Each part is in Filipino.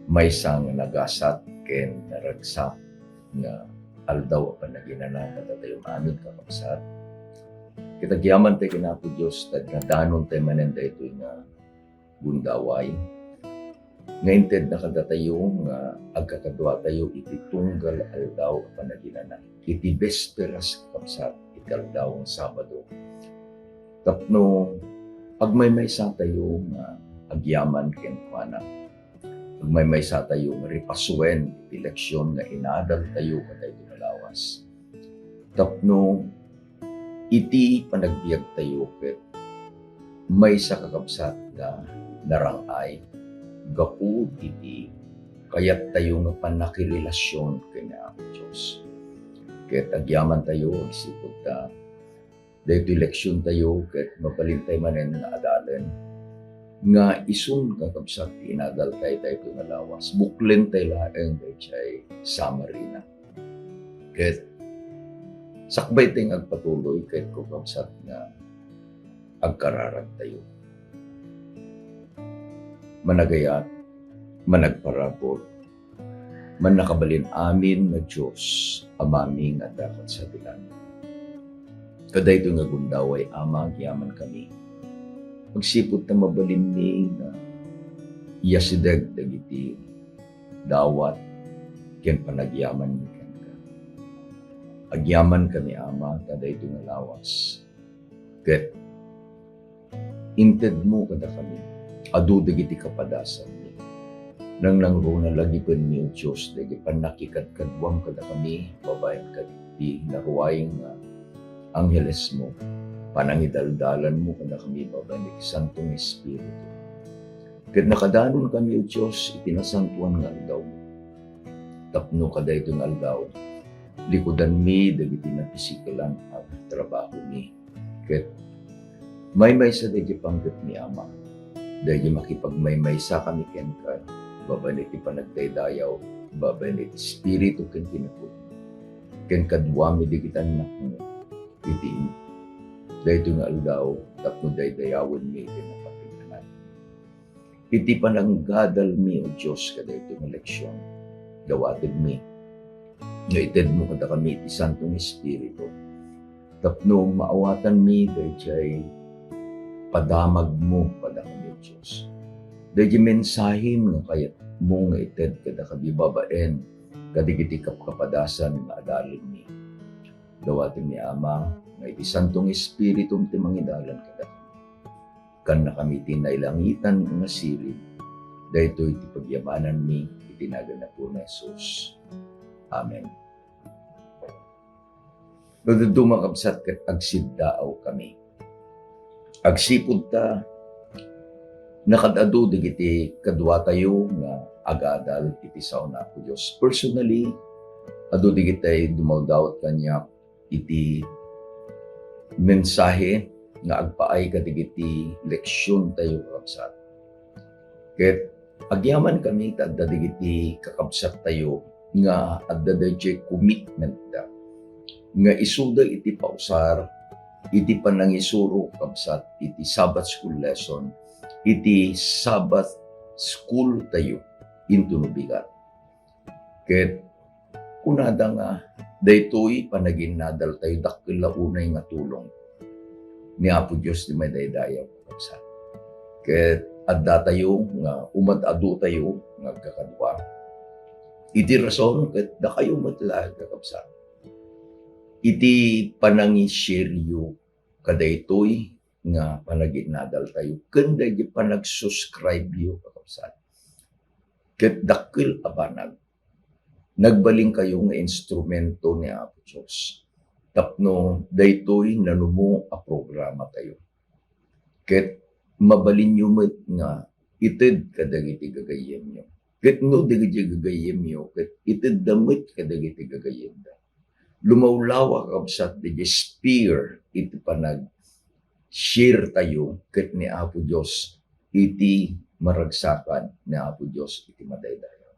may sang nagasat ken naragsak nga aldaw apan naginana katatayo amin kakabsat. Kitagyaman tayo kinapo Diyos na danon tayo manenda ito nga bundaway. Ngayon na kadatayo nga agkakadwa tayo iti tunggal aldaw apan naginana. Iti besperas kakabsat iti aldaw ang Sabado. Tapno pagmaymaysa tayo nga agyaman ken kuana. Pagmaymaysa tayo nga ripasuen iti leksyon nga inadal tayo katay tunalawas. Tapno iti panagbiag tayo ket may sa kakabsat nga narangay gapu iti kayat tayo nga panakirelasyon kanya ang Diyos. Ket agyaman tayo isipod ta dahito leksyon tayo ket mapalintay manen nga adalan nga isun kakabsat inadal tayo tunalawas. Buklen tayo laeng dayjay Samarina. Ket sakbay tayong agpatuloy ket kakabsat nga agkararag tayo. Managayat, managparabot, manakabalin amin na Diyos amaming at dapat sa tilan. Kaday ito nga gundaway amang yaman kami. Magsipot na mabalin ni na iyasideg dagiti dawat ken panagyaman ni ken ka. Agyaman kami ama kaday ito nga lawas. Ket inted mo kada kami. Adu dagiti kapadasan ni. Nang langgo na lagi ken ni o Diyos dagi panakikadkadwam kada kami babaen kaditi naruwayeng angheles mo. Panangidaldalan mo kada kami babaen iti Santong Espiritu. Ket nakadanon kami o Diyos itinasantuan nga aldaw. Tapno kada ito nga aldaw. Likodan mi dagiti napisikalan at trabaho mi. Ket may sa dagi pangkat ni Ama. Dagi makipagmaymaysa kami ken ka. Babaen iti panagdaydayaw. Babaen iti Espiritu ken kinapod. Ken kadwa mi dagiti anak mo. Iti dahito nga aldaw, tapno daydayawan mi iti napakingganan. Iti pananggadal mi o Diyos kada ito nga leksyon. Dawatid mi. Nga ited mo kada kami iti Santong Espiritu. Tapno maawatan mi dayjay padamag mo kada kami o Diyos. Dayjay mensahin nga kayat mo nga ited kada kami babaen kadigiti kapkapadasan nga adalin mi. Dawatid mi Ama nga iti Santong Espiritu ti mangidalan kada kan na kami tinailangitan nga silid dayto iti pagyamanan mi iti naganap po na Jesus. Amen. Dumakabsat ket agsiddaaw kami. Agsipud ta nakadado digiti kadwa tayo nga agadal iti sauna ko Dios. Personally, adu digiti dumawdawat kanya iti mensahe nga agpaay kadigiti leksyon tayo kakabsat. Ket agyaman kami adda digiti kakabsat tayo nga adda dayjay commitment da nga isuda iti pausar iti panangisuro kakabsat iti Sabbath school lesson iti Sabbath school tayo into nubigat. Ket kunada nga daytoy panaginadal tayo dakkel unay nga tulong ni Apo Dios ti may daydayaw kakabsat. Ket adda tayo nga umad-adu tayo nga kakadwa. Iti rason ket da kayo matlaag kakabsat. Iti panangiseryo kadaytoy nga panaginadal tayo ken dayjay panagsuscribe yo kakabsat. Ket dakkel a banag nagbaling kayo nga instrumento ni Apo Diyos. Tapno daytoy nanumo a programa tayo. Ket mabalin nyo met nga ited kadagiti gagayem nyo. Ket no dagiti gagayem nyo, ket ited damit kadagiti gagayem da. Lumawlawa kabsat di spear iti panag share tayo ket ni Apo Diyos iti maragsakan ni Apo Diyos iti madaydayaw.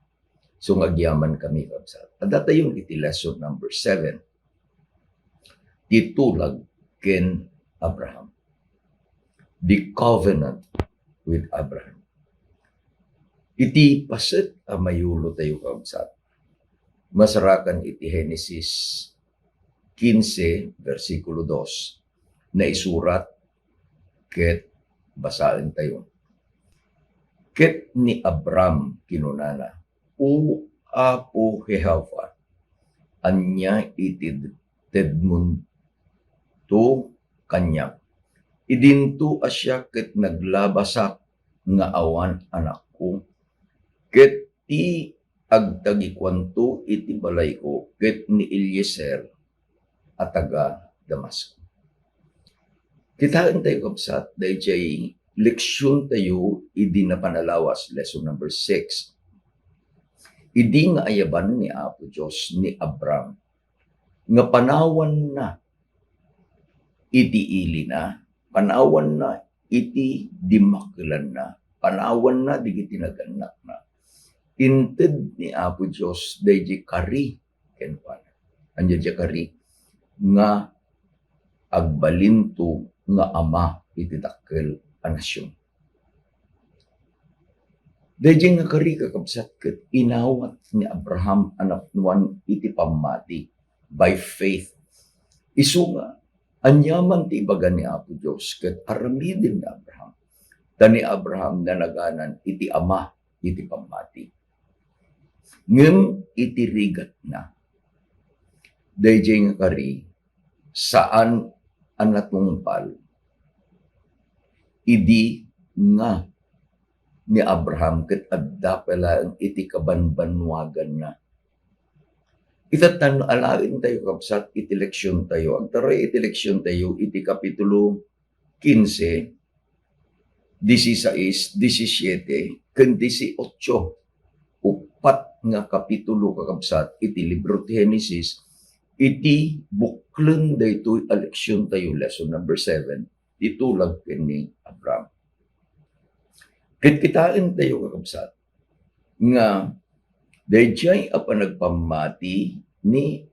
So ngagyaman kami kabsat. Adda tayo iti lesson number 7. Titulag ken Abraham. The covenant with Abraham. Iti paset a mayulo tayo kabsat. Masarakan iti Genesis 15, versikulo 2, na isurat ket basahin tayo. Ket ni Abram kinunana, o Apo Jehova, anya iti tedmun to kanya. Idinto asya ket naglabasak nga awan anak ko, ket ti agtagikwanto iti balay ko, ket ni Eliezer at taga Damasco. Kitaan tayo kabsat, dahil jay leksyon tayo, idi na panalawas, lesson number 6. Idi nga ayaban ni Apo Diyos ni Abram, nga panawan na iti ili na, panawan na iti dimaklan na, panawan na digiti naganak na. Inted ni Apo Diyos, dahil kari, kenpan. Anya di kari, nga agbalinto nga ama iti dakkel a nasyon. Dahil nga kari kakabsat ket inawat ni Abraham anak nuan iti pamati by faith. Isu nga anyaman ti ibaga ni Apo Diyos ket aramidin ni Abraham. Tani Abraham na naganan iti ama iti pamati. Ngem iti rigat na. Dahil nga kari saan ang natungpal idi nga ni Abraham ket adda pala ang iti kabanbanwagan na. Itatan alain tayo kabsat iti leksyon tayo. Ang taray iti leksyon tayo iti kapitulo 15, 16, 17, ken 18. Upat nga kapitulo kakabsat iti libro ti Genesis, iti buklen daytoy a leksyon tayo, lesson number 7, itulag ken ni Abraham. Ket kitain tayo kakabsat nga dayjay a panagpamati ni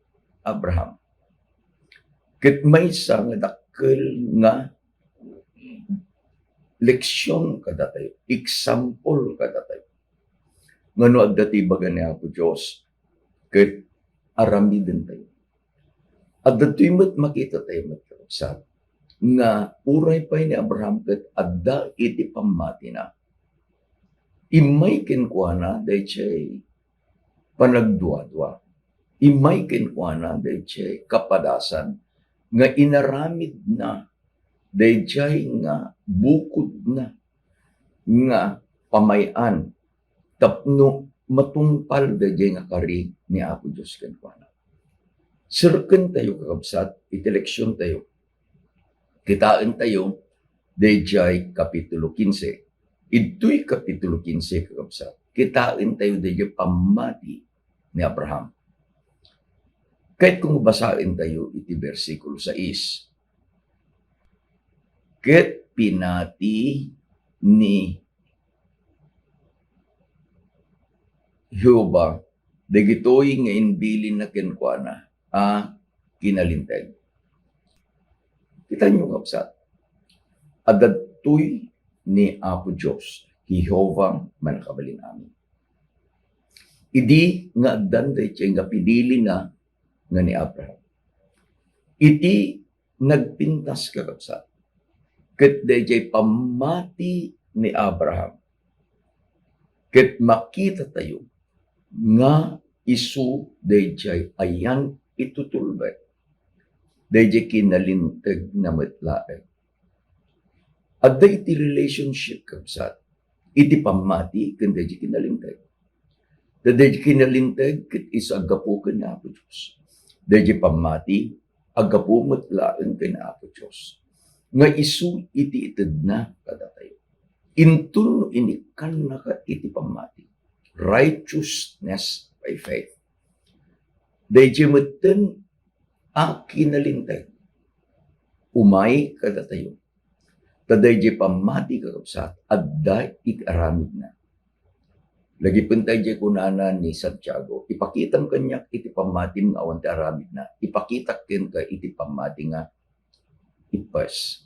Abraham. Ket maysa nga dakkel nga leksyon kada tayo, example kada tayo. Ngano agdati baga ni Apo Diyos ket aramiden tayo. At datoy met makita tayo kakabsat nga uray pay ni Abraham ket adda iti pamati na. Imay kenkwana dayjay panagduadwa. Imay kenkwana dayjay kapadasan nga inaramid na, dayjay nga bukod na, nga pamayan tapno matungpal dayjay nga kari ni Apo Diyos kenkwana. Sirken tayo kakabsat, iti leksyon tayo. Kitaan tayo, dayjay kapitulo 15. Ito'y kapitulo 15 kakabsat. Kitaan tayo dayjay pamati ni Abraham. Kahit kung basahin tayo iti versikulo 6. Ket pinati ni Jehova dagitoy nga inbilin na kenkwana kinalinteg. Kita nyo kapsat. Adadtoy ni Apo Diyos, Jehova manakabalin amin. Idi nga addan dayjay nga pinili na nga ni Abraham. Iti nagpintas kakabsat. Ket dayjay pamati ni Abraham. Ket makita tayo nga isu dayjay ayan itutulbay. Dayjay kinalinteg na metlaeng. Adda iti relationship kabsat. Iti pamati ken dayjay kinalinteg. Dayjay kinalinteg ket isu agapu ken ni Apo Diyos. Dayjay pamati agapu metlaeng ken ni Apo Diyos. Nga isu iti ited na kada tayo. Intun inikan na ka iti pamati. Righteousness by faith. Dayjay metten kinalinteg. Umay kada tayo. Tadayjay pamati kakabsat, adda ikaramid na. Lagi pantay jay kunana ni Santiago, ipakitam kanyak iti pamati nga awan ti aramid na. Ipakitak ken ka iti pamati nga ipas.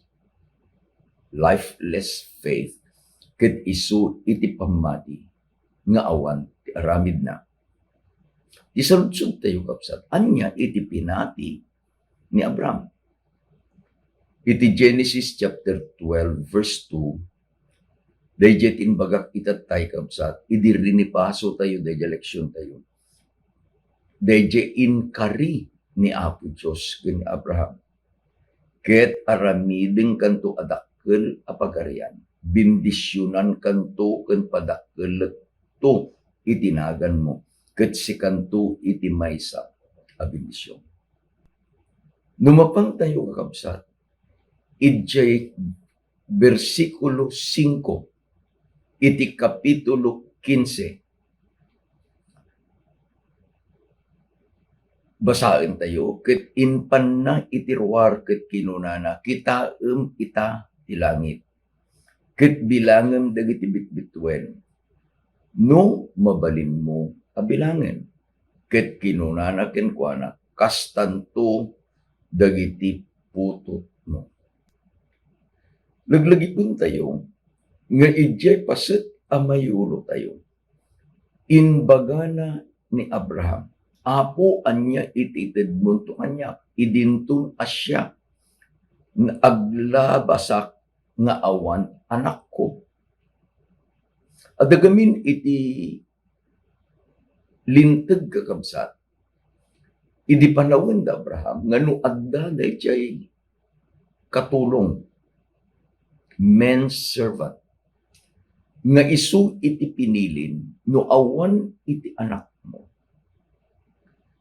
Lifeless faith ket isu iti pamati nga awan ti aramid na. Isaludsod tayo kapsat, anya iti pinati ni Abraham. Iti Genesis chapter 12 verse 2, dayjay tinbagak itatay kapsat, idi rinipaso tayo, dayjay leksyon tayo. Dayjay inkari ni Apo Diyos ken Abraham. Ket aramideng kanto adakkel apagarian, bindisyonan kanto ken padakkel to itinagan mo, ket si kanto iti maysa a bendisyon. Numapang tayo kakabsat, idjay versikulo 5, iti kapitulo 15. Basahin tayo, ket inpan na itiruar ket kinunana, kitaem ita ti langit, ket bilangem dagiti bitbitwen, no mabalin mo abilangen, ket kinunana kenkuana, kastanto dagiti putot mo. Laglagipon tayo, nga idjay paset amayulo tayo. Inbagana ni Abraham, apo anya itited munto anya, idintun asya, nga aglabasak nga awan anak ko. Adagamin iti linteg kakabsat, idi panawin da Abraham, nga no agda dayjay katulong, men servant, nga isu iti pinilin, no awan iti anak mo,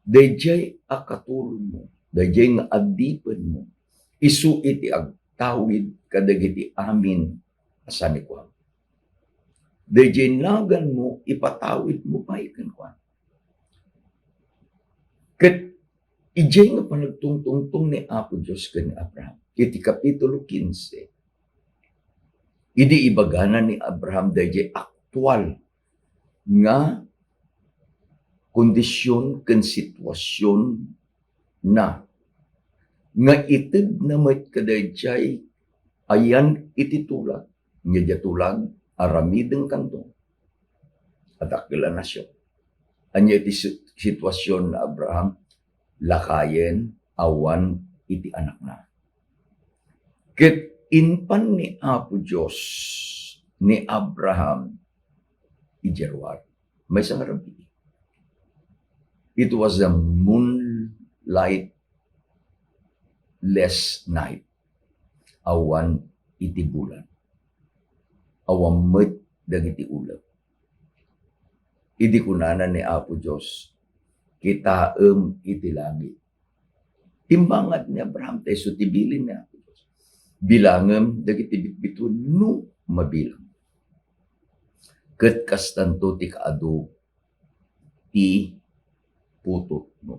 dayjay akatulong mo, dayjay nga agdipen mo, isu iti agtawid kadagiti amin asanikwa. Dayjay nagan mo, ipatawid mo pa ikankuan. Ket ijay nga panagtungtungtong ni Apo Diyos ken Abraham, iti kapitulo 15, idi ibagana ni Abraham dayjay aktual nga kondisyon ken sitwasyon na nga ited na met kadayjay ayan iti tulag, nga tulag aramideng kanto adakkel a nasyon. Anya iti sitwasyon na Abraham, lakayen awan iti anak na. Ket inpan ni Apo Diyos ni Abraham ijerwar, may isang arabi. It was a moonlight less night, awan iti bulan, awan met dagiti ulap. Idi kunana ni Apo Diyos, kitaem iti langit. Timbangat ni Abraham tayo, so tibilin ni Apo Diyos. Bilangem dagiti bitbitun no mabilang. Ket kastanto ti kaadu ti putot mo.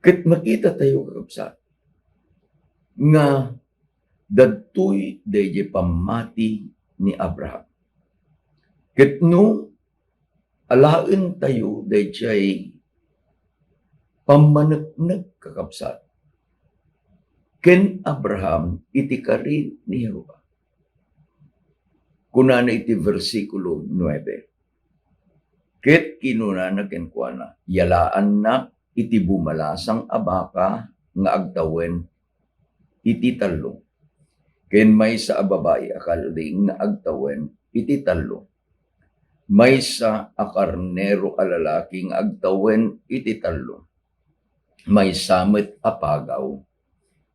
Ket makita tayo kakabsat, nga dadtoy dayjay pamati ni Abraham. Ket no alaen tayo dayjay pamaneknek kakabsat, ken Abraham iti kari ni Jehova. Kunana iti versikulo 9, ket kinunana kenkuana, yalaan na iti bumalasang abaka nga agtawen iti tallo, ken maysa a babae a kalding nga agtawen iti tallo, maysa a karnero a lalaki nga agtawen iti tallo, maysa met a pagaw,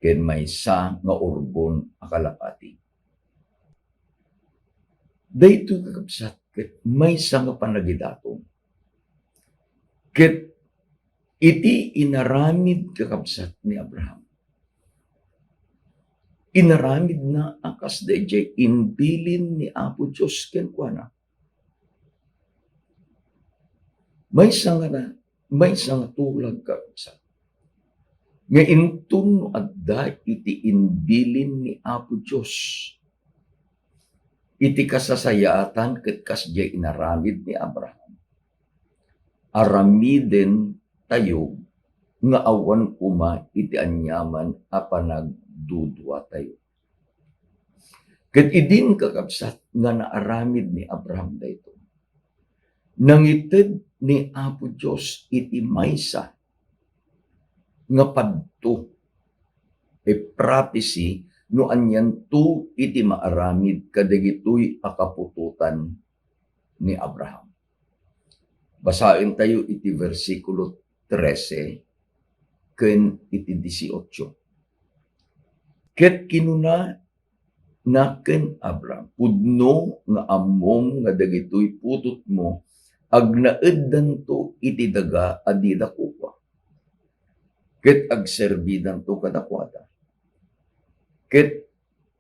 ken maysa nga urbon a kalapati. Daytoy kakabsat, ket maysa nga panagidaton, ket iti inaramid kakabsat ni Abraham. Inaramid na akas dayjay inbilin ni Apo Diyos kenkuana. Maysa nga tulag kakabsat, nga intun adda iti inbilin ni Apo Diyos, iti kasasayatan ket kasjay inaramid ni Abraham. Aramiden tayo nga awan kuma iti anyaman a panagdudwa tayo. Ket idin kakabsat nga naaramid ni Abraham dayto. Nangited ni Apo Dios iti maysa nga padto prophecy no anyan to iti maaramid kadagitoy akapututan ni Abraham. Basahin tayo iti versikulo 13 ken iti 18. Ket kinuna na ken Abraham, pudno nga ammom nga dagitoy putot mo, agnaeddan to iti daga adi dakupa. Ket agserbidan to kadakwada. Ket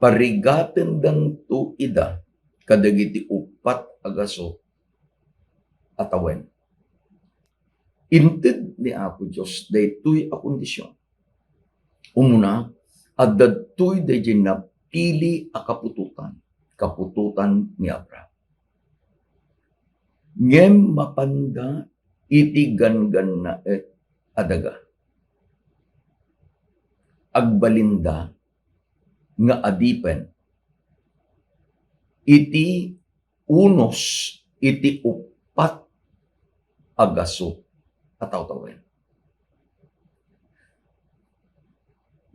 parigaten dan to ida kadagiti upat agaso atawen. Inted ni Apo Dios daytoy a kondisyon. Umuna, addadtoy dayjay napili a kapututan ni Abraham. Ngem mapanda iti gangan na adaga. Agbalinda nga adipen iti unos iti upat agaso ataw-tawen.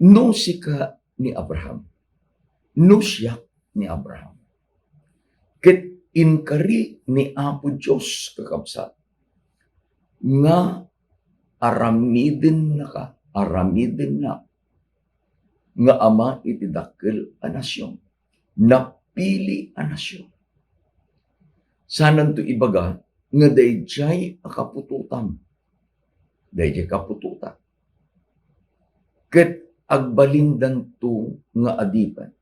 No sika ni Abraham, no siya ni Abraham. Ket inkari ni Apo Dios kakabsat nga aramiden na nga ama iti dakkel a nasyon, napili a nasyon. Sanan to ibaga nga dayjay a kapututan. Dayjay kapututan. Ket agbalindan to nga adipan.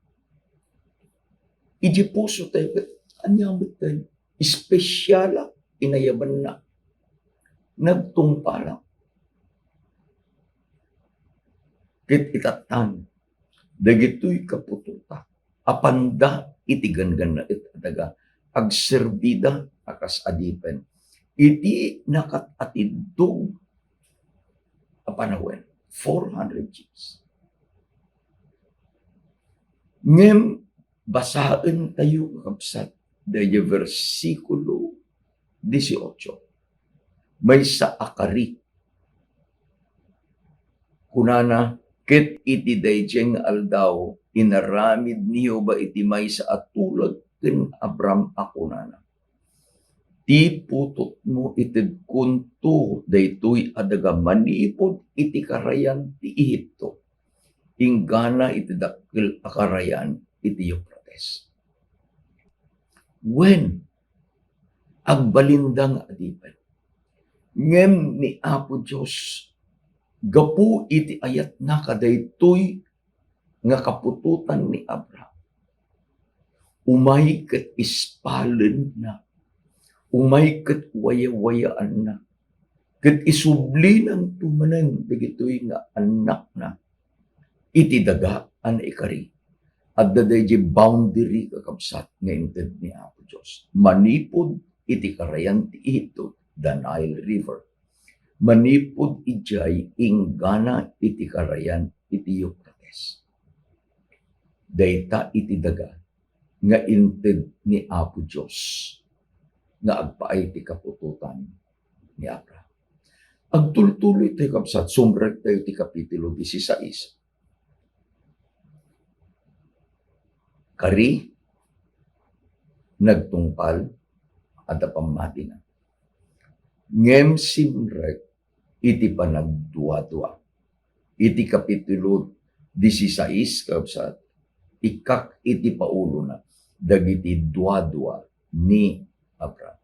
Iji puso tayo ket anyamot tayo. Espesyala inayaban na. Nagtungpala. Ket itatan. Dagitoy kapututa. Apanda iti gangan na itadaga. Agserbida akas adipen. Iti nakatidog apanawen. 400 years. Ngem basaen tayo kakabsat daya versikulo 18. May sa akari. Kunana, ket iti dayjeng aldaw, inaramid niyo ba iti may sa atulag ken Abraham akunana. Ti putot mo ited kunto daytoy adaga manipod iti karayan ti Ehipto. Inggana iti dakkel akarayan iti Euphrates. When agbalindang adipen, ngem ni Apo Dios gapu iti ayat na kadaytoy nga kapututan ni Abraham. Umay ket ispalen na. Umay ket waya-wayaan na. Ket isubli ng tumanen dagitoy nga anak na. Iti daga an ikari. At dadayjay boundary kakabsat nga inted ni Apo Dios. Manipod iti karayan ti Ehipto, the Nile River. Manipod ijay inggana iti karayan iti Euphrates. Dayta iti daga nga inted ni Apo Dios nga agpaay ti kapututan ni Abraham. Agtultuloy tayo kabsat, sumrek tayo ti kapitulo 16. Kari, nagtungpal, at pamati na. Ngem simrek, iti panagduwa-duwa. Iti kapitulo 16, kabsat, ikak iti paulo na, dagiti duwa-duwa ni Abraham.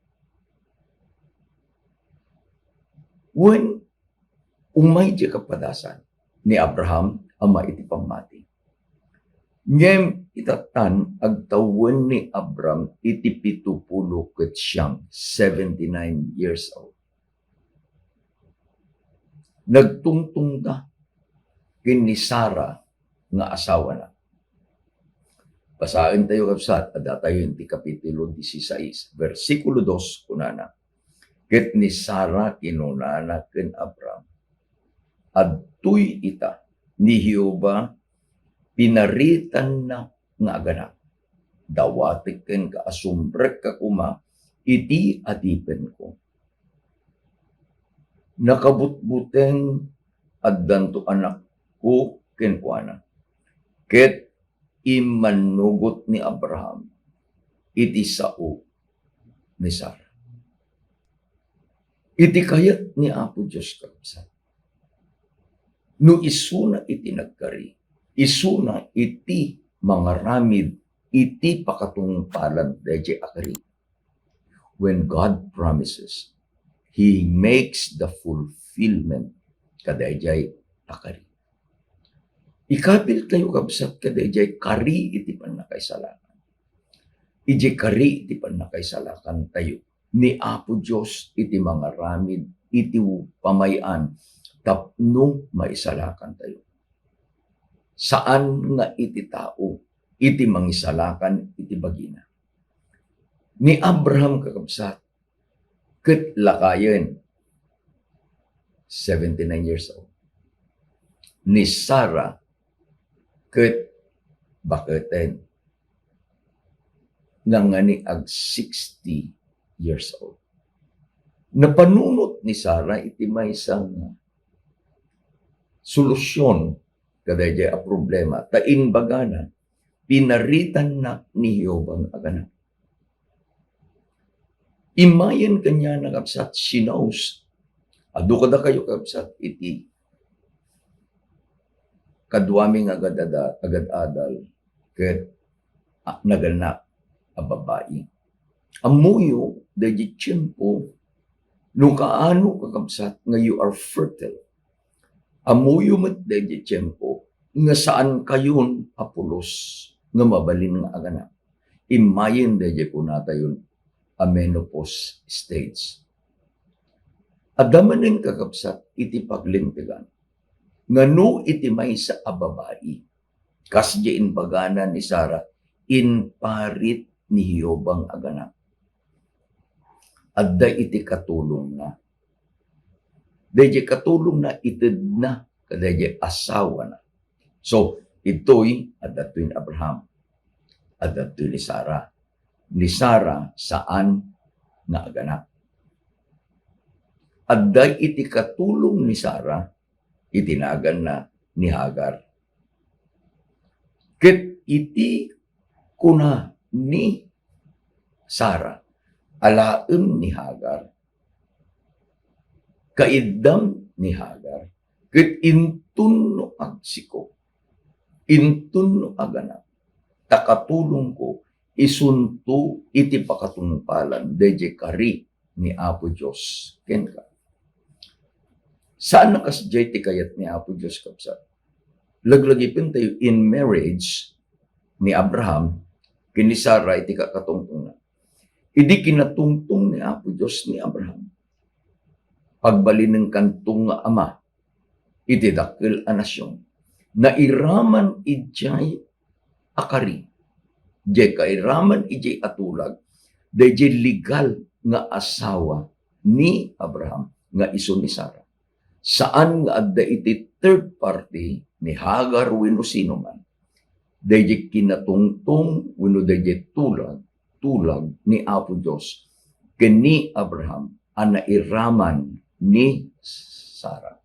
When umay di kapadasan ni Abraham, ama iti pamati. Ngem itatan agtawan ni Abraham iti 70 ket siyam, 79 years old. Nagtungtung da ken ni Sara nga asawa na. Basahin tayo kapsat, ada tayo iti kapitulo 16, versikulo 2 kunana. Ket ni Sara kinunana ken Abraham. Adtoy ita ni Jehova pinaritan na nga aganak. dawatik ken ka asumbrek ka kuma, iti adipen ko. Nakabutbuteng addanto anak ko kenkwana. Ket imanugot ni Abraham, iti sao ni Sarah. Iti kayat ni Apo Diyos kapsa. No isuna iti nagkari, isuna iti mga ramid, iti pakatungpalan deje akari. When God promises, He makes the fulfillment kadayjay akari. Ikabil tayo kabsat kadayjay kari iti panakaisalakan. Iti kari iti panakaisalakan tayo ni Apo Diyos iti mga ramid, iti pamayan, tapno maisalakan tayo. Saan nga iti tao, iti mangisalakan, iti bagina. Ni Abraham kakabsat, ket lakayen, 79 years old. Ni Sarah, ket baketen, ngangani ag 60 years old. Napanunot ni Sarah, iti may isang solusyon kadayjay a problema. Tain bagana, pinaritan na ni Hiyobang agana. Imayan kanya na kapsat sinaus. Adu kada kayo kapsat iti kadwaming agad-adal ket naganak a babae. Amuyo dayjay tiyempo nung kaano kakabsat nga you are fertile. Amuyo met dayjay tiyempo nga saan kayon apulos nga mabalin nga agana. Imayen dayjay kunata yun a menopause stage. Adamanin kakabsat iti paglintigan. Ngano iti may sa ababae. Kasdiin bagana ni Sarah, in parit ni Hiyobang agana. Adda iti katulong na. Dayjay katulong na itid na, kadayjay asawa na. So, ito'y adatoy ni Abraham. Adatoy ni Sarah. Ni Sarah saan nga agana. Adday iti katulong ni Sarah, itinagan na ni Hagar. Ket iti kuna ni Sarah, alaem ni Hagar, kaidam ni Hagar, ket intun no agsiko, intun no agana, takatulong ko, isunto iti pakatungpalan, deje kari ni Apo Diyos, kenka. Saan nakasjay ti kayat ni Apo Diyos kapsat? Laglagipin tayo in marriage ni Abraham, kini Sarah iti kakatungtong na. Idi kinatungtong ni Apo Diyos ni Abraham. Pagbalin ng kantong nga ama, iti dakil a nasyon, na iraman ijay akari, jay kairaman ijay atulag, dayjay legal nga asawa ni Abraham, nga iso ni Sarah. Saan nga adda iti third party ni Hagar wenno sino man. Dayjay kinatungtong wenno dayjay tulag ni Apo Dios ken ni Abraham ana iraman ni Sarah.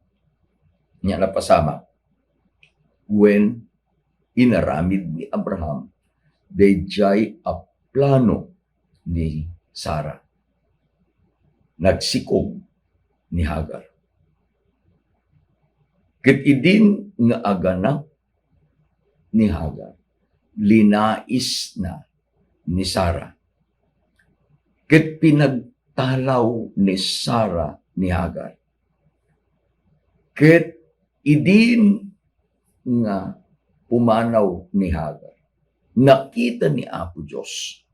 Nya napasama when inaramid ni Abraham dayjay a plano ni Sarah. Nagsikog ni Hagar. Ket idin nga aganak ni Hagar, linais na ni Sarah. Ket pinagtalaw ni Sarah ni Hagar. Ket idin nga pumanaw ni Hagar, nakita ni Apo Diyos,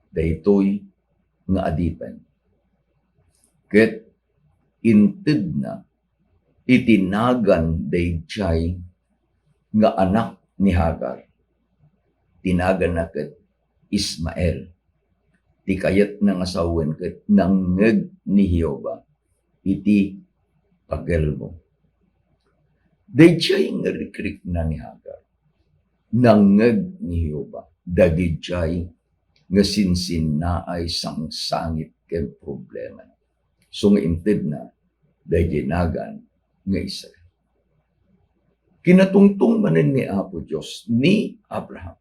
daytoy nga adipen. Ket inted na itinagan dayjay nga anak ni Hagar. Tinagan na ket Ismael. Ti kayat ng asawen ket nangeg ni Hiyobah iti pagelmo. Dayjay nga rikrik na ni Hagar. Nangeg ni Hiyobah. dagijay nga sinsin na ay sangsangit ken problema. So nga inted na daginagan nga Israel. Kinatungtong manen ni Apo Diyos ni Abraham.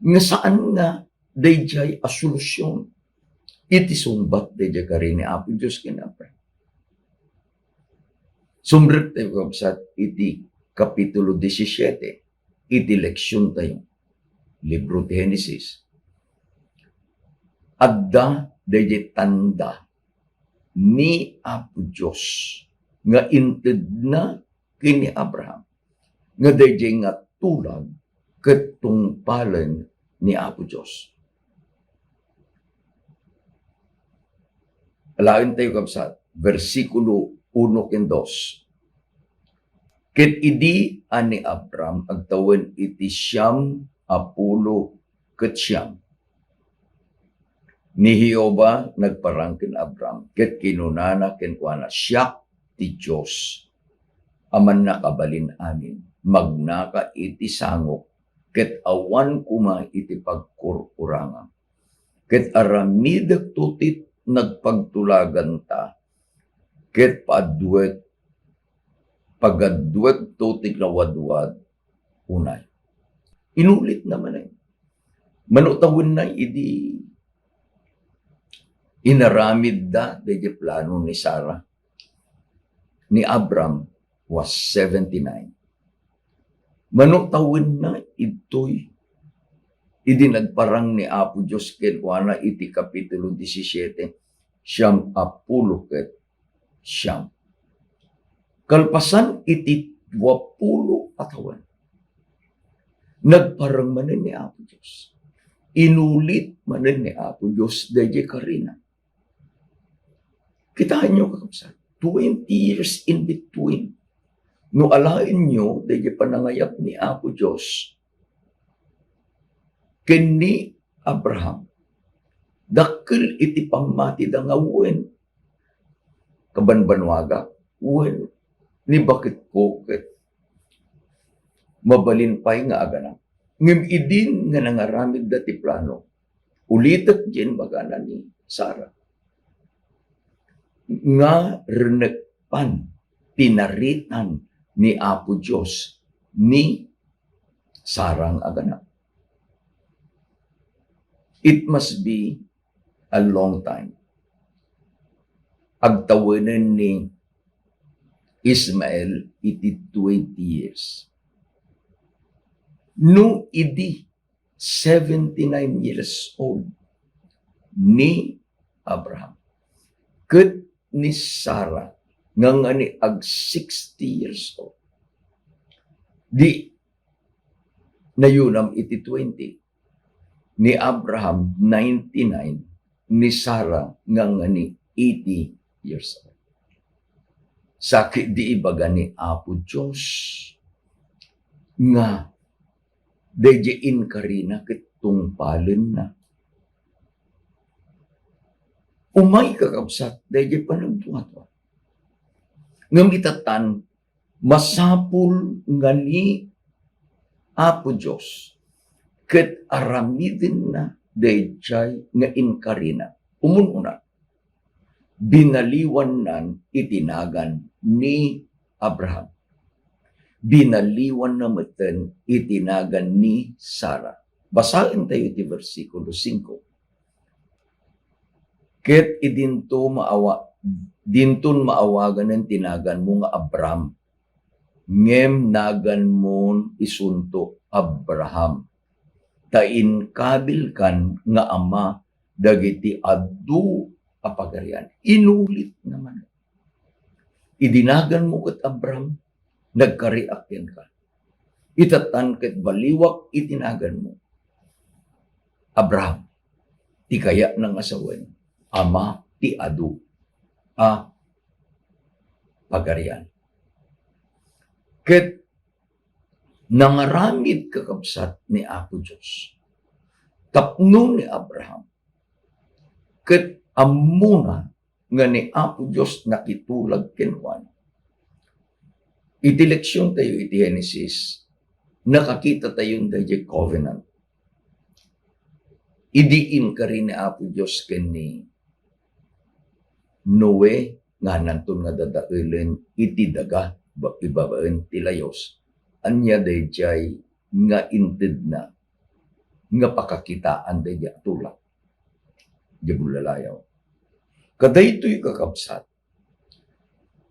Nga saan nga dayjay a solusyon. Iti sumbat dayjay ka rin ni Apo Diyos ken Abraham. Sumret tayo kapsat iti Kapitulo 17, iti leksyon tayo. Libro ti Genesis. Adda dayjay tanda ni Apo Diyos nga inted na kini Abraham. Nga dayjay nga tulag ket tungpalen ni Apo Diyos. Alain tayo kapsat, versikulo 1 ken 2. Ket idi ani Abraham agtawen iti siyam apulo ket siyam. Ni Jehova nagparang ken Abraham ket kinunana ken kuana siya ti Dios. Aman nakabalin amin magnaka iti sangok ket awan kuma iti pagkurkuranga. Ket aramidek tutit nagpagtulagan ta ket pagadwet tutik na wadwad unay. Inulit naman ay. Manutawin na idi inaramid da dayjay plano ni Sarah. Ni Abram was 79. Manutawin na ito'y idinagparang ni Apo Diyos ken kuana iti Kapitulo 17, siyam apulo ket siyam. Kalpasan iti 20 atawan. Nagparang manen ni Apo Diyos. Inulit manen ni Apo Diyos dayjay karina. Kitaan nyo kakapsat, 20 years in between. No alain nyo dayjay panangayap ni Apo Diyos ken ni Abraham. Dakkel iti pamati da nga wen. Kabanbanwaga, wen. Ni bakit ko ket mabalinpay nga agana. Ngem idin nga nangaramid dati plano. Ulitek jen bagana ni Sarah. Nga renekpan, pinaritan ni Apo Diyos ni Sarang agana. It must be a long time. Agtawanan ni Ismael iti 20 years. No idi 79 years old ni Abraham. Ket ni Sarah nga ni ag 60 years old. Di nayunam iti 20. Ni Abraham 99, ni Sarah nga ni 80 years old. Sakit di ibaga ni Apo Diyos nga dayjay inkarina ket tungpalen na. Umay kakabsat dayjay panagtuwa. Ngem itatan masapul nga ni Apo Diyos ket aramidin na dayjay nga inkarina. Umununa, binaliwan nan itinagan ni Abraham. Binaliwan na meten itinagan ni Sarah. Basahin tayo iti versikulo 5. Ket dinton maawagan ng tinagan mo nga Abraham. Ngem nagan mo isunto Abraham. Tain kabil kan nga ama dagiti adu apagarian. Inulit naman. Idinagan mo ket Abraham, nagkariakin ka. Itatan ket baliwak itinagan mo. Abraham, ti kaya ng asawen, ama ti adu pagarian. Ket nangaramid kakabsat ni Apo Diyos. Tapno ni Abraham. Ket amuna nga ni Apo Diyos nakitulag ken Juan. Iti leksyon tayo iti Genesis nakakita tayong dayjay covenant. Idiin ka rin ni Apo Diyos ni Noe nga nantun nga dadailen iti daga ibabaen tilayos. Anya dayjay nga inted na nga pakakitaan dayjay atulak. Jabulalayaw. Kadaytoy kakabsat.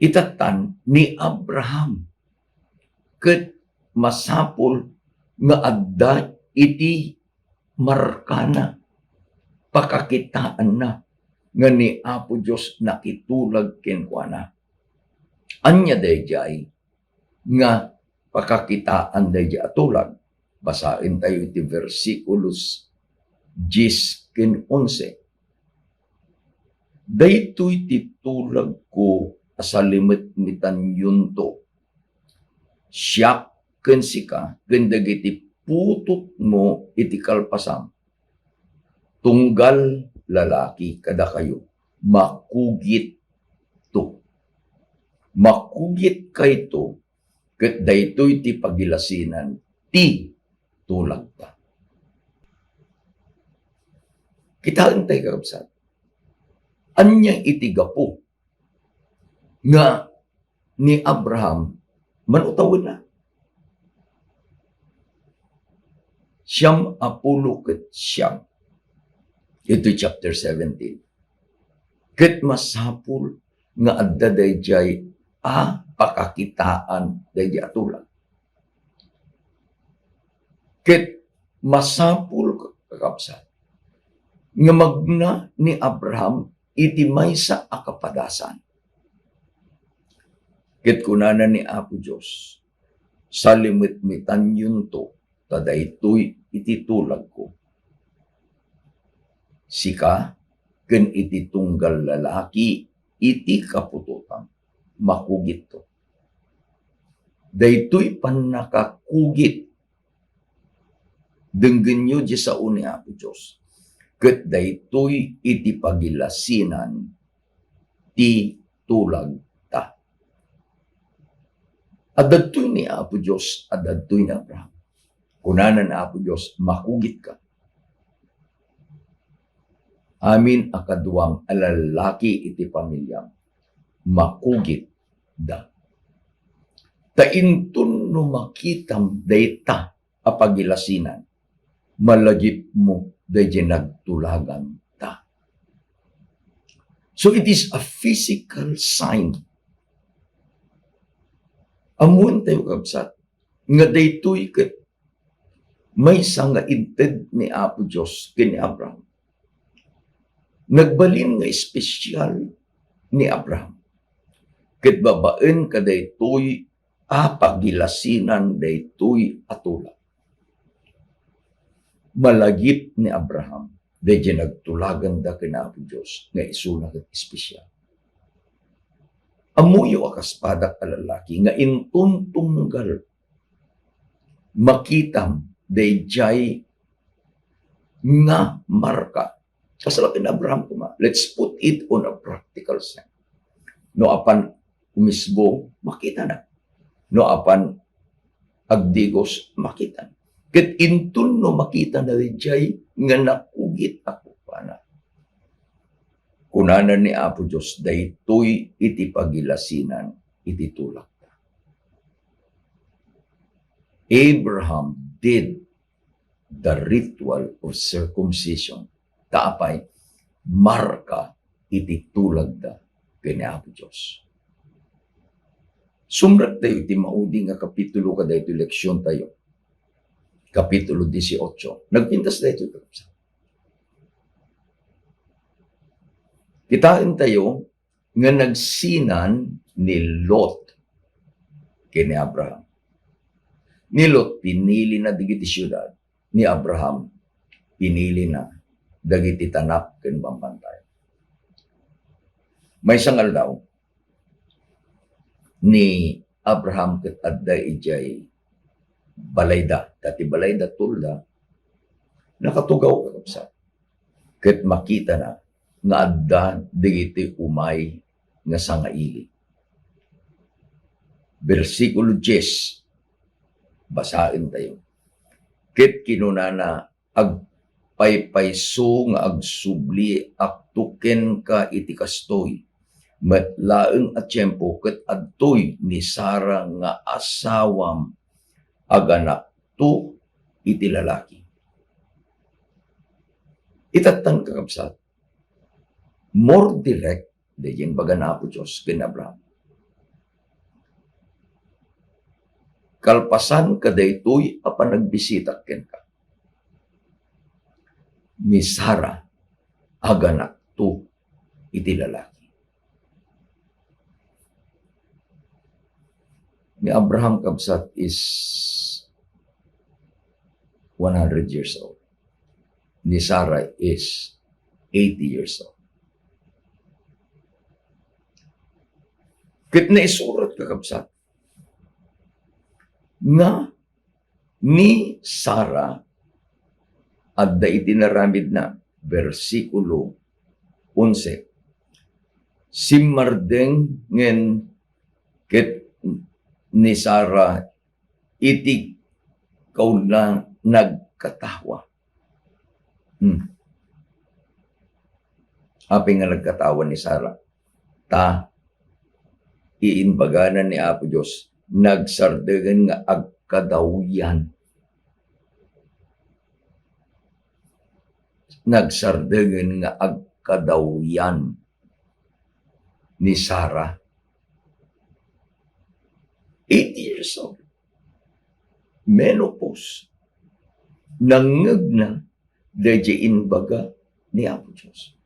Itatan ni Abraham ket masapol nga adda iti markana pakakitaan na nga ni Apo Diyos nakitulag kenkuana. Anya dayjay nga pakakitaan dayjay atulag. Basain tayo iti versikulos 10 ken 11. Daytoy titulag ko asalimit mitan yunto. Siya ken sika ken dagiti putut mo iti kalpasam. Tunggal lalaki kada kayo. Makugit to. Makugit kay to. Ket daytoy ti pagilasinan ti tulag ta. Kitaan tayo kakabsat. Anyang iti gapo nga ni Abraham manutawin na. Siyam apulo ket siyam. Ito chapter 17. Ket masapul nga adda dayjay pakakitaan dayjay atulag. Ket masapul kakabsat nga magna ni Abraham iti maysa a kapadasan. Ket kunana ni Apo Diyos salimit-mitan yunto tadaytoy iti tulag ko. Sika ken iti tunggal lalaki iti kapututan makugit to. Daytoy panakakugit denggen nyo di sa uni Apo Diyos. Ket daytoy iti pagilasinan ti tulag ta. Adadtoy ni Apo Diyos, adadtoy ni Abraham. Kunanan na Apo Diyos, makugit ka. Amin akaduang alalaki iti pamilyam, makugit da. Taintun no makitam dayta apagilasinan, malagip mo dayjay nagtulagan ta. So it is a physical sign. Amun tayo kabsat, nga daytoy ket may nga inted ni Apo Diyos kini Abraham. Nagbalin nga espesyal ni Abraham. Ket babaen ka daytoy pagilasinan daytoy atula. Malagip ni Abraham dayjay nagtulagan da ken Apo Diyos nga isuna ket espesyal. Amuyo akaspadak a lalaki nga intuntunggal makitam dayjay nga marka. Kasalakin Abraham kuma. Let's put it on a practical sense. No apan umisbo, makita na. No apan agdigos, makita na. Ket intun no makita na dayjay nga nakugit ako pana. Kunanan ni Apo Diyos, daytoy iti pagilasinan, iti tulak. Abraham did the ritual of circumcision. Kaapay, marka iti tulag da kini Apo Diyos. Sumrat tayo iti maudi nga kapitulo kada ito leksyon tayo. Kapitulo 18. Nagpintas na ito. Kitain tayo nga nagsinan ni Lot kini Abraham. Ni Lot pinili na digiti siyudad. Ni Abraham pinili na dagiti tanap ken bambantay. May sangal daw ni Abraham ket adda ijay balayda, dati balayda tulda nakatugaw kakabsat. Ket makita na nga adda digiti umay nga sangaili. Versikulo 10. Basain tayo. Ket kinunana agpaypayso nga agsubli aktuken ka iti kastoy. Matlaeng at tiyempo ket adtoy ni Sara nga asawam aganak to iti lalaki. Itatan kakabsat. More direct dayon baga na po Diyos ken Abraham. Kalpasan ka daytoy apan nagbisita ken ka. Ni Sara aganak to iti lalaki. Ni Abraham kabsat is 100 years old. Ni Sarah is 80 years old. Ket na isurat kakabsat nga ni Sarah adda iti naramid na versikulo 11. Simmardeng ngen ket ni Sarah iti kauna nagkatawa. Api nga nagkatawa ni Sarah. Iinbaganan ni Apo Diyos, nagsardegan nga agkadawyan. Nagsardegan nga agkadawyan ni Sarah. 80 years old. Menopause. Nangag na dayain baga ni Apo Diyos.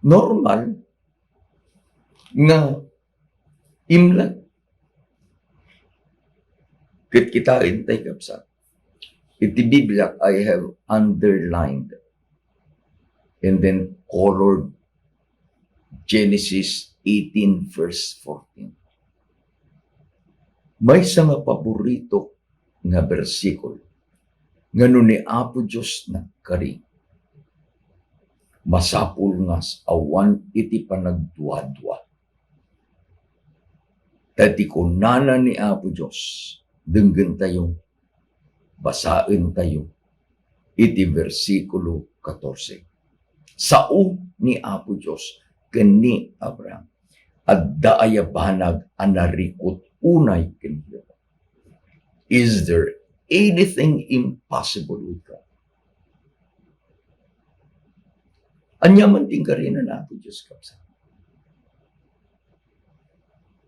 Normal nga imlag. Ket kita intay kapsat. Iti Biblia I have underlined and then colored Genesis 18 verse 14. May sa nga paborito nga bersikulo nga ni Apo Diyos nagkari. Masapul nga awan iti panagduwa-duwa. Tati kunana ni Apo Diyos, denggan tayo, basain tayo, iti versikulo 14. Sao ni Apo Diyos, kani Abraham, at daaya banag anarikot unay kaniya. Is there anything impossible with God? Anyaman ting karina na Apo Diyos kapsa.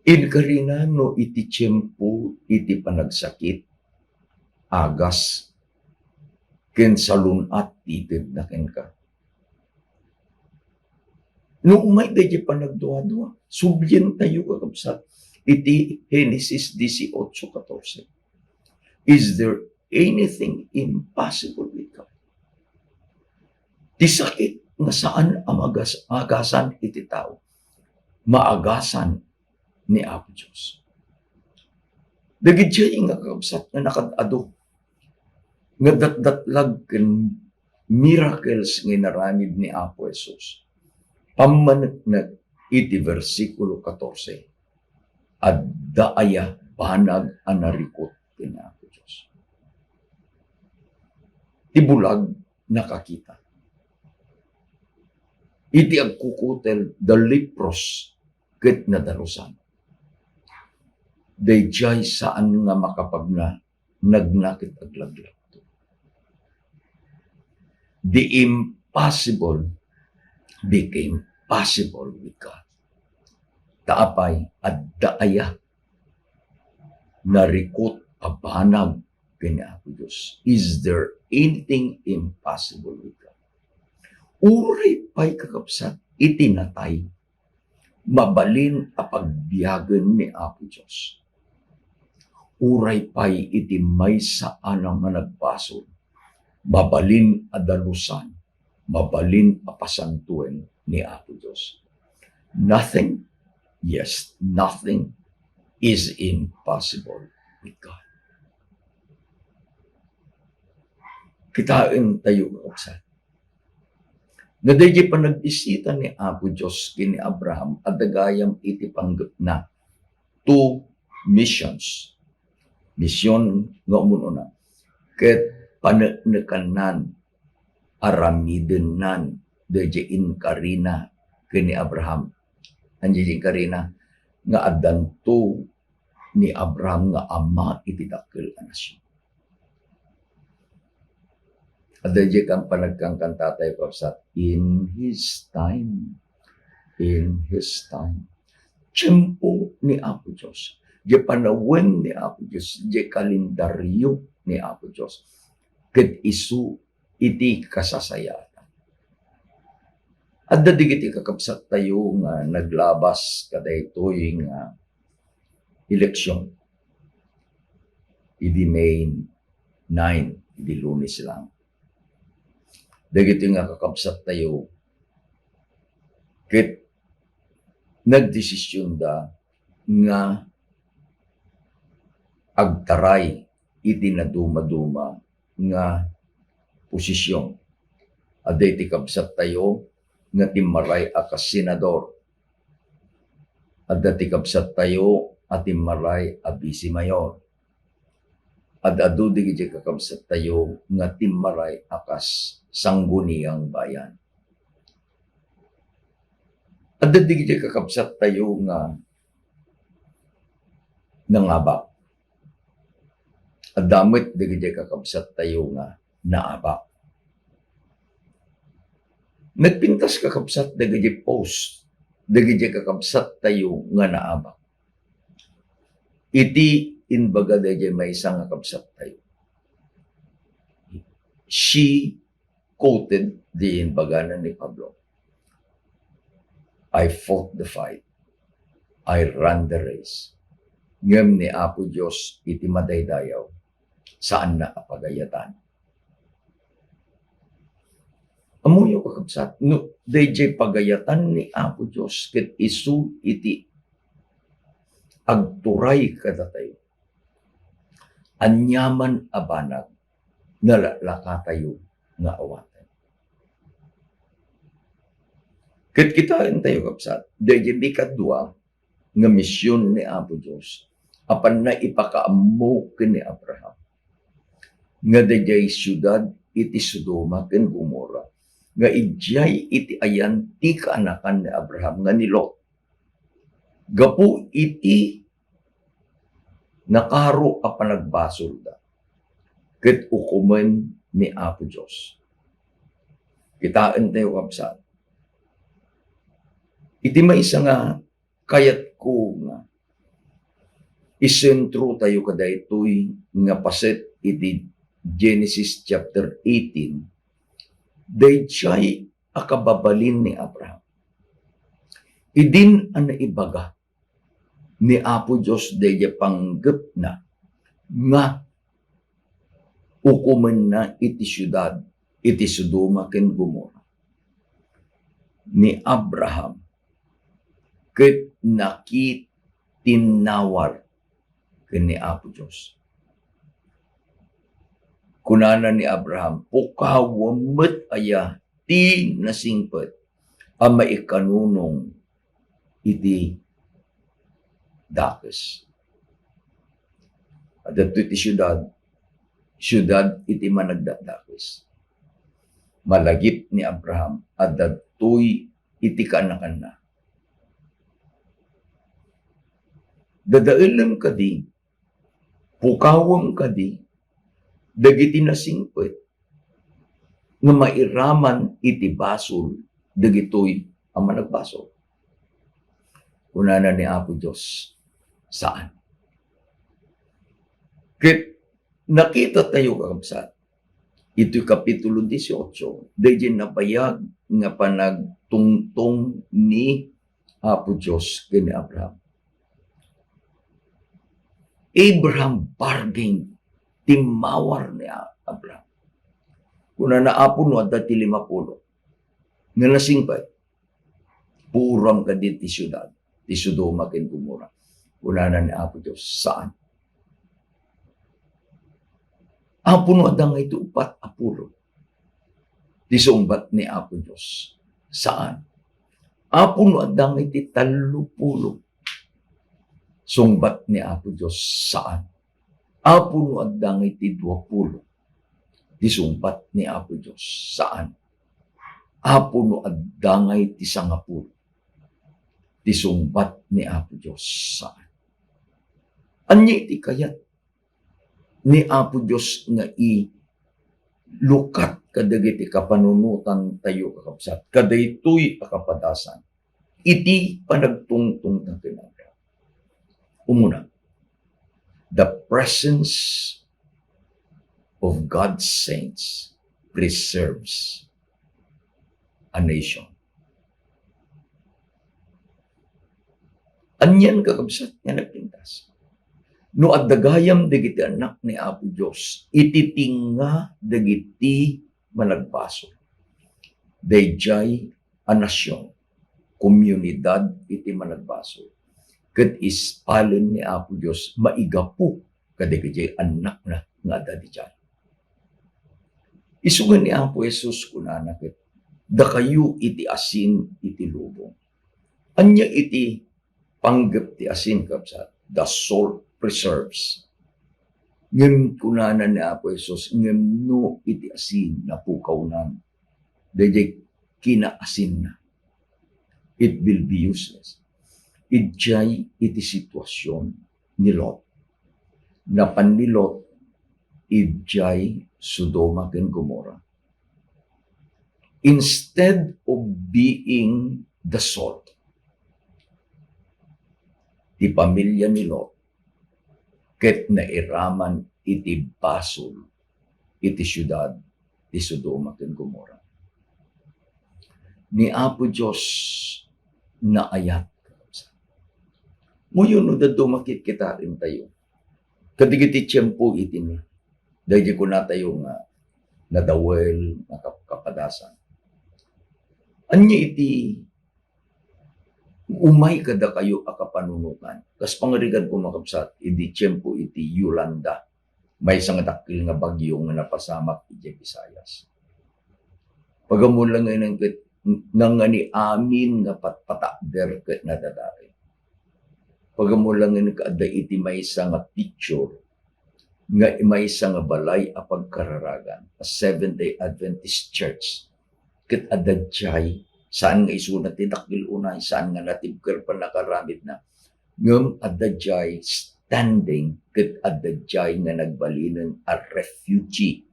Karina no iti tiyempo, iti panagsakit, agas, ken salunat, titid na ken ka. No umay dahi panagduwa-duwa, subyen tayo kakabsat, iti Genesis 18:14. Is there anything impossible with God? Ti sakit nga saan agasan iti tao, maagasan ni Apo Diyos. Dagid siya nga kakabsat na nakadado nga datdatlag ken miracles nga naramid ni Apo Jesus. Pammanag iti versikulo 14. At daaya banag anarikot ken Apo Diyos. Ibulag nakakita. Iti agkukutel the lepros ket nadarusan. Dayjay saan nga makapagna nagnakit aglaglag to. The impossible became possible with God. Taapay at daaya narikot abanag kini Apo Diyos. Is there anything impossible with God? Uray pa'y kakapsat itinatay mabalin a pagbiyagan ni Apo Diyos. Uray pa'y iti may saan ang nagbaso, mabalin a dalusan, mabalin a pasantuen ni Apo Diyos. Nothing, yes, nothing is impossible with God. Kitain tayo kakapsat. Nadayjay pa nagbisita ni Apo Diyos kini Abraham at dagayam iti panggap na 2 missions. Misyon nga umununa. Ket paneknekanan aramidenan dejein karina kini Abraham. Anjein karina nga addanto ni Abraham nga ama iti dakkel a nasyon. Adayjay kang panagkangkan tatay kapsat, in His time. In His time. Tiyempo ni Apo Diyos. Di panawin ni Apo Diyos. Di kalendaryo ni Apo Diyos. Ket isu iti kasasayatan. At dadigiti kakapsat tayo nga naglabas kadaytoy nga eleksyon. Idi May 9, idi Lunes lang. Dagiti nga kakapsat tayo, ket nagdesisyon da nga agtaray iti naduma-duma nga posisyon. Aday ti kapsat tayo nga timmaray akas senador. Adda ti kapsat tayo at timmaray a vice mayor. Adu digiti kakabsat tayo nga timmaray akas sangguniang bayan. Adda digiti kakabsat tayo nga nangabak. Adamit digiti kakabsat tayo nga naabak. Nagpintas kakabsat digiti post, digiti kakabsat tayo nga naabak. Iti inbaga dayjay may isang kakabsat tayo. She quoted the inbaganan ni Pablo. I fought the fight. I ran the race. Ngem ni Apo Diyos iti madaydayaw. Saan na apagayatan? Amuyo kakabsat. No, dayjay pagayatan ni Apo Diyos ket isu iti agturay kada tayo. Anyaman abanag nalalaka tayo nga awatan. Ket kitain tayo kapsat, dayjay bikadua nga misyon ni Apo Diyos apan na ipakaammo ken ni Abraham. Nga dayjay syudad iti Sodoma ken Gomora nga ijay iti ayan ti kaanakan ni Abraham nga ni Lot. Gapu iti nakaro a panagbasol da. Ket ukumen ni Apo Diyos. Kitaan tayo kapsat. Iti may isa nga kayat ko nga isentro tayo kadaytoy nga paset iti Genesis chapter 18. Dayjay akababalin ni Abraham. Idin ang naibaga ni Apo Diyos dayjay panggep na nga ukumen na iti syudad, iti Sodoma ken Gomora. Ni Abraham ket nakitinawar ken ni Apo Diyos. Kunana ni Abraham, pukawamet aya ti nasingpet a maikanunong iti dakes. At iti syudad iti managdadakes. Malagip ni Abraham at datoy iti kaanakan na. Dadaelam kadi, pukawam kadi, dagiti nasingpet, nga mairaman iti basol, dagitoy ang managbasol. Kunana ni Apo Diyos, saan? Ket nakita tayo kakabsat, ito'y Kapitulo 18, dahil nabayag nga panagtungtong ni Apo Diyos kini Abraham. Abraham barging timawar ni Abraham. Kuna naapon no at dati 50. Nga nasingpay. Puram ka din ti syudad. Ti Sodoma ken Gomora. Kuna na ni Apo Diyos. Saan? Apo no adang ito upat apuro. Ti sumbat ni Apo Diyos. Saan? Apo no adang iti 30. Sumbat ni Apo Diyos. Saan? Apo no addangay ti 20, ti sumbat ni Apo Diyos. Saan? Apo no addangay ti 10, ti sumbat ni Apo Diyos. Saan? Anya iti kayat ni Apo Diyos nga lukat kadagiti kapanunutan tayo kakabsat. Kadaytoy akapadasan. Iti panagtungtong na tinaga. Umuna, the presence of God's saints preserves a nation. Anyan kakabsat nga nagpintas. No addagayam dagiti anak ni Apo Dios, ititinga dagiti managbaso. Dayjay a nasyon, komunidad iti managbaso. Ket ispalen ni Apo Dios maigapu kadagiti anak na nga dadijay. Isugan ni Apo Jesus kunana ket da kayo iti asin iti lubong. Anya iti panggep ti asin kapsat, the salt preserves. Ngem kunana ni Apo Jesus, ngem no iti asin na pukawnan, dayjay kinaasin na. It will be useless. Idjay iti sitwasyon ni Lot. Napan ni Lot, idjay Sodoma ken Gomorrah. Instead of being the salt, ti pamilya ni Lot, ket nairaman iti basol, iti syudad, ti Sodoma ken Gomorrah. Ni Apo Diyos na ayat. Ngayon, no, dado makikita rin tayo. Kadigiti tiyempo itin, dahil ko na tayo nga nadawel, nakapadasan. Anya iti umay kada kayo akapanunutan. Kas pangarigan ko makapsat, iti tiyempo iti Yolanda. May isang dakil nga bagyo nga napasamak iti Visayas. Pagamon lang ngayon nga ni amin nga patpatakder ket nadadari. Pagamon lang ngayon kaada iti may isang nga picture nga may isang nga balay a pagkararagan. A Seventh-day Adventist Church. Ket adadjay saan nga isunat ti dakil unay, saan nga natibker pa nakaramid na. Ngem adadjay standing, ket adadjay nga nagbalinen a refugee.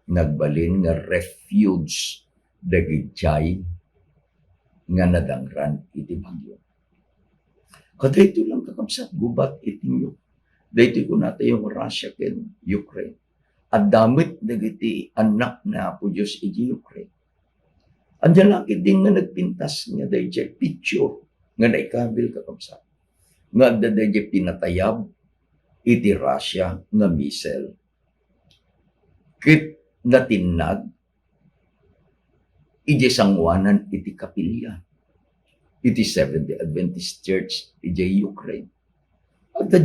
Nagbalin nga refuge dagijay nga nadangran iti bagyo. Kadayto lang kakabsat, gubat itinyo. Dayto ko natin yung Russia ken Ukraine. At damit dagiti anak na Apo Diyos iti Ukraine. Andiyan lang din nga nagpintas nga dayjay picture nga naikabil kakabsat. Nga dayjay pinatayab iti Russia nga missile. Kit natinag iti sangwanan iti kapilya. Iti Seventh-day Adventist Church iti Ukraine. At the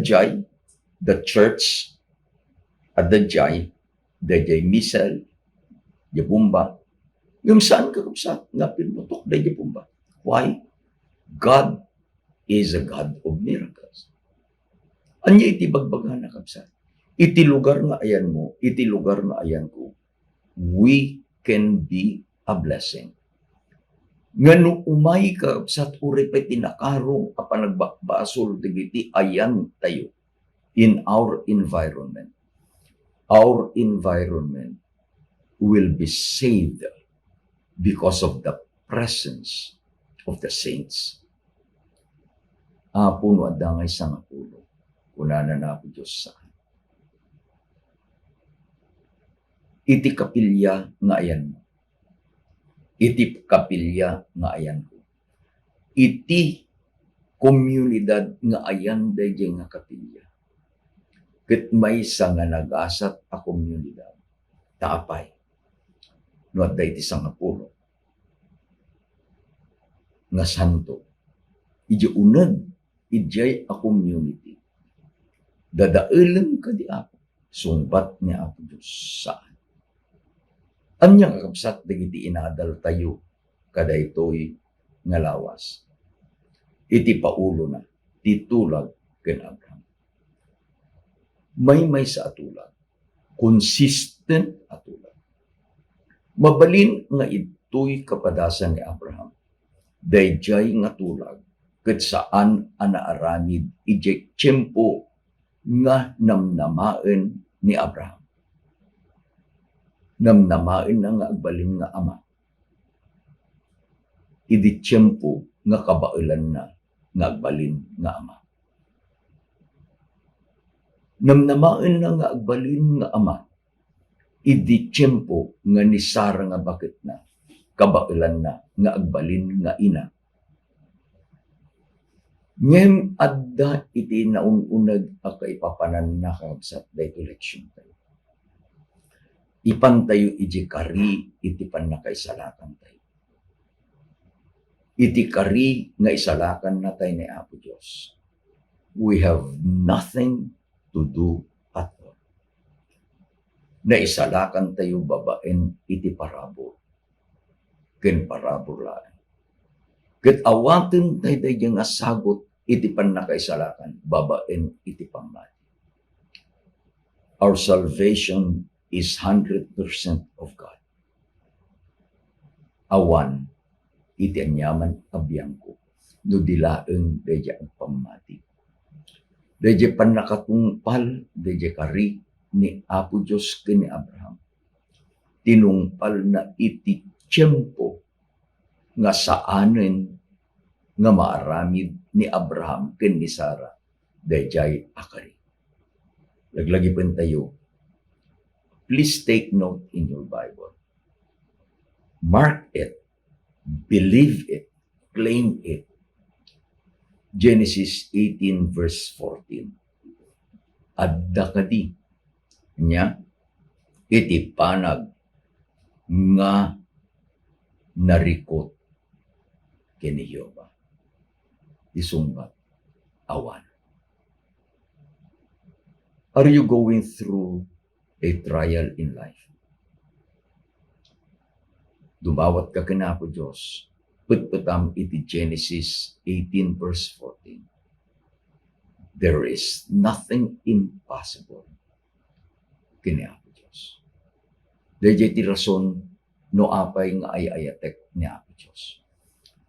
church at dayjay missile, di bomba. Yung saan kakabsat nga pinutok di bomba. Why? God is a God of miracles. Anya iti bagbagan na kabsat. Iti lugar nga ayan mo, iti lugar nga ayan ko, we can be a blessing. Nga no umay kabsat uri pa tinakarong a panagbakbasol digiti ayan tayo in our environment. Our environment will be saved because of the presence of the saints. Apo no adangay sa ngapulo, kunana na po Diyos sa iti kapilya nga ayan mo. Iti kapilya nga ayan ko. Iti komunidad nga ayan dayjay nga kapilya. Ket may sa nga nagasat a komunidad. Taapay. No at dayti sa nga pulo. Nga santo. Iti unad. Ijay a community. Dadailan ka di Apo. Sumbat ni Apo Diyos saan. Anya kakabsat dagiti inadal tayo kadaytoy nga lawas. Iti paulo na, titulag ken Abraham. May sa atulag, consistent atulag. Mabalin nga ito'y kapadasan ni Abraham. Dayjay nga tulag, ket saan anaaramid ijay tiyempo nga namnamaen ni Abraham. Namnamaen na nga agbalin nga ama. Idi tiyempo nga kabailan na nga agbalin nga ama. Namnamaen na nga agbalin nga ama. Idi tiyempo nga ni Sara nga bakit na kabailan na nga agbalin nga ina. Ngem adda iti naununag a kaipapanan na kabsat dayto eleksyon tayo. Ipan tayo iti kari iti panakaisalakan tayo. Iti kari nga isalakan na tayo ni Apo Diyos. We have nothing to do at all. Naisalakan tayo babaen iti parabol. Ken parabolaan. Ket awaten tayo tayo nga sagot iti panakaisalakan babaen iti pamati. Our salvation is 100% of God. Awan, iti anyaman abiyang ko, no dilaeng deja ang pamati. Deja panakatungpal, deja kari ni Apo Diyos ken ni Abraham. Tinungpal na iti tiyempo nga saanen nga maaramid ni Abraham ken ni Sara, dayjay akari. Laglagi pa tayo. Please take note in your Bible. Mark it, believe it, claim it. Genesis 18 verse 14. Adda kadi nya iti panag nga narikot kini Jehova. Isungbat awan. Are you going through a trial in life? Dumawat ka kina po Diyos. Putputam iti Genesis 18 verse 14. There is nothing impossible kini Apo Diyos. Dayjay ti rason no apay nga ayatek ni Apo Diyos.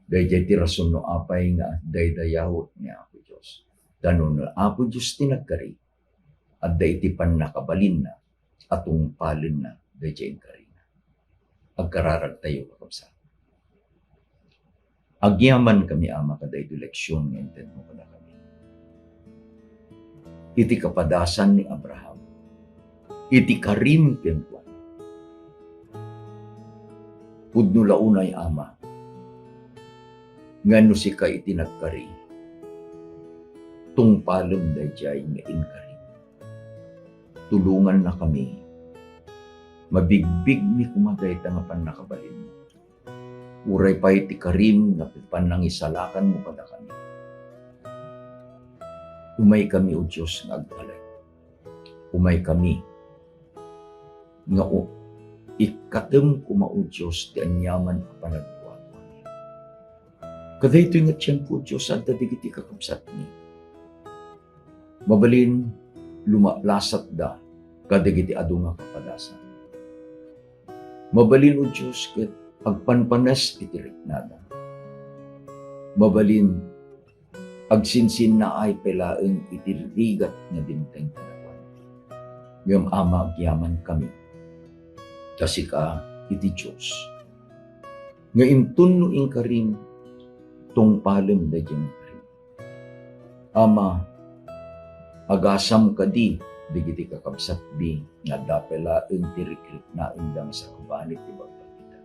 Dayjay ti rason no apay nga daydayawot ni Apo Diyos. Danon na Apo Diyos tinagkari at dayti pan nakabalin na atong palin na dayjay kari na. Agkararag tayo kakabsa. Agyaman kami ama kaday leksyon nga intent mo kada kami. Iti kapadasan ni Abraham. Iti karim kenkuan. Pudno launay ama. Ngano si ka iti nagkari. Tungpalem dayjay nga inkari. Tulungan na kami. Mabigbig ni kumagay tangapan nakabalin mo. Uray pa iti karim na panangisalakan mo kada kami. Umay kami o Diyos nga agbalay. Umay kami nga o ikatem kuma o Diyos ti anyaman a panagbuhat mo. Kada ito nga tiyempo Diyos at dadigiti kakabsat ni. Mabalin lumalasat da kadigiti adu nga kapadasan. Mabalin o Diyos ket agpanpanas iti riknada. Mabalin agsinsin na ay pelaeng iti rigat nga dimteng kanawan. Ngam ama agyaman kami. Kasi ka iti Diyos. Nga intunno inkarim tong palem da dyan karim. Ama, agasam ka di digiti kakabsat di nga dapelaeng ti rikna indang sa kubanit ti bagpagita.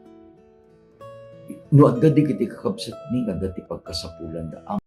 No agad digiti kakabsat ni agad ti pagkasapulan da